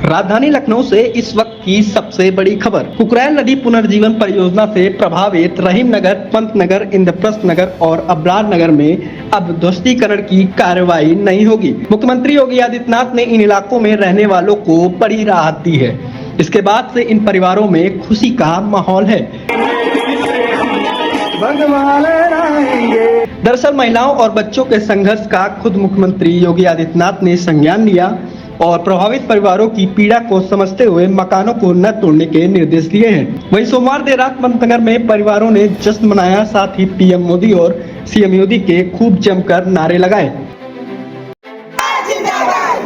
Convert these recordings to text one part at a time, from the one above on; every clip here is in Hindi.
राजधानी लखनऊ से इस वक्त की सबसे बड़ी खबर। कुकरैल नदी पुनर्जीवन परियोजना से प्रभावित रहीम नगर, पंत नगर, इंद्रप्रस्थ नगर और अब्रार नगर में अब ध्वस्तीकरण की कार्रवाई नहीं होगी। मुख्यमंत्री योगी आदित्यनाथ ने इन इलाकों में रहने वालों को बड़ी राहत दी है। इसके बाद से इन परिवारों में खुशी का माहौल है। दरअसल महिलाओं और बच्चों के संघर्ष का खुद मुख्यमंत्री योगी आदित्यनाथ ने संज्ञान लिया और प्रभावित परिवारों की पीड़ा को समझते हुए मकानों को न तोड़ने के निर्देश दिए हैं। वहीं सोमवार देर रात पंतनगर में परिवारों ने जश्न मनाया, साथ ही पीएम मोदी और सीएम मोदी के खूब जमकर नारे लगाए।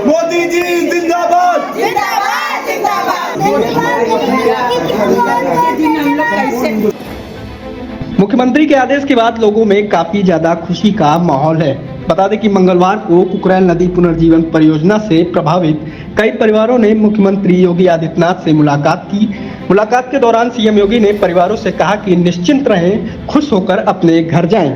मोदी जी जिंदाबाद, जिंदाबाद, जिंदाबाद। मुख्यमंत्री के आदेश के बाद लोगों में काफी ज्यादा खुशी का माहौल है। बता दें कि मंगलवार को कुकरैल नदी पुनर्जीवन परियोजना से प्रभावित कई परिवारों ने मुख्यमंत्री योगी आदित्यनाथ से मुलाकात की। मुलाकात के दौरान सीएम योगी ने परिवारों से कहा कि निश्चिंत रहें, खुश होकर अपने घर जाएं।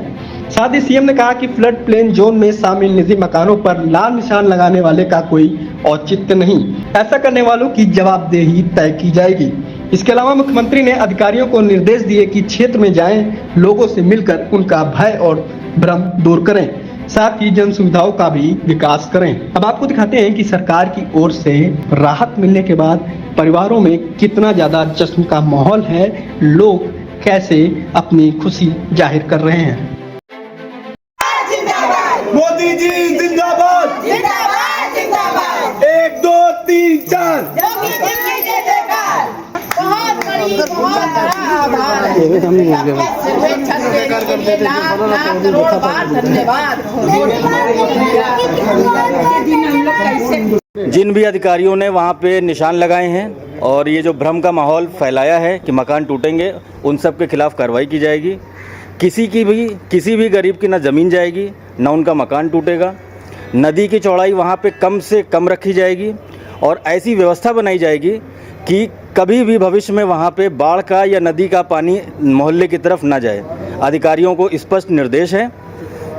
साथ ही सीएम ने कहा कि फ्लड प्लेन जोन में शामिल निजी मकानों पर लाल निशान लगाने वाले का कोई औचित्य नहीं, ऐसा करने वालों की जवाबदेही तय की जाएगी। इसके अलावा मुख्यमंत्री ने अधिकारियों को निर्देश दिए कि क्षेत्र में जाएं, लोगों से मिलकर उनका भय और भ्रम दूर करें, साथ ही जन सुविधाओं का भी विकास करें। अब आपको दिखाते हैं कि सरकार की ओर से राहत मिलने के बाद परिवारों में कितना ज्यादा जश्न का माहौल है, लोग कैसे अपनी खुशी जाहिर कर रहे हैं। मोदी जी जिंदाबाद, जिंदाबाद, जिंदाबाद। 1 2 3 4। योगी जी की जय जयकार। बहुत बड़ा आभार है। लाख करोड़ बार धन्यवाद। जिन भी अधिकारियों ने वहाँ पे निशान लगाए हैं और ये जो भ्रम का माहौल फैलाया है कि मकान टूटेंगे, उन सब के खिलाफ कार्रवाई की जाएगी। किसी भी गरीब की ना ज़मीन जाएगी, ना उनका मकान टूटेगा। नदी की चौड़ाई वहाँ पे कम से कम रखी जाएगी और ऐसी व्यवस्था बनाई जाएगी कि कभी भी भविष्य में वहाँ पे बाढ़ का या नदी का पानी मोहल्ले की तरफ ना जाए। अधिकारियों को स्पष्ट निर्देश है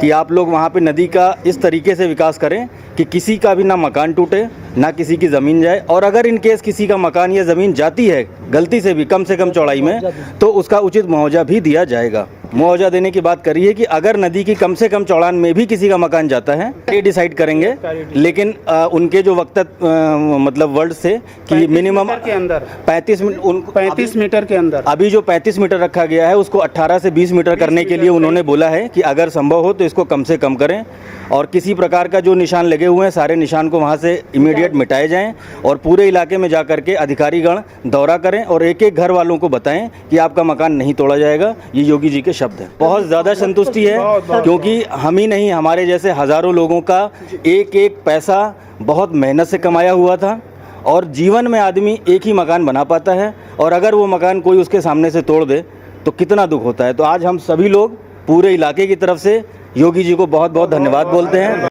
कि आप लोग वहाँ पे नदी का इस तरीके से विकास करें कि किसी का भी ना मकान टूटे, ना किसी की ज़मीन जाए, और अगर इन केस किसी का मकान या ज़मीन जाती है गलती से कम चौड़ाई में, तो उसका उचित मुआवजा भी दिया जाएगा। मुआवजा देने की बात करी है कि अगर नदी की कम से कम चौड़ान में भी किसी का मकान जाता है, ये डिसाइड करेंगे, लेकिन उनके जो वक्तव्य मतलब वर्ड से कि मिनिमम 35 मीटर के अंदर, अभी जो 35 मीटर रखा गया है उसको 18 से 20 मीटर करने के लिए उन्होंने बोला है कि अगर संभव हो तो इसको कम से कम करें, और किसी प्रकार का जो निशान लगे हुए हैं सारे निशान को वहाँ से इमीडिएट मिटाए जाएं और पूरे इलाके में जा करके अधिकारीगण दौरा करें और एक एक घर वालों को बताएं कि आपका मकान नहीं तोड़ा जाएगा। ये योगी जी के शब्द हैं। बहुत ज़्यादा संतुष्टि है, क्योंकि हम ही नहीं, हमारे जैसे हज़ारों लोगों का एक एक पैसा बहुत मेहनत से कमाया हुआ था, और जीवन में आदमी एक ही मकान बना पाता है, और अगर वो मकान कोई उसके सामने से तोड़ दे तो कितना दुख होता है। तो आज हम सभी लोग पूरे इलाके की तरफ से योगी जी को बहुत बहुत धन्यवाद बोलते हैं।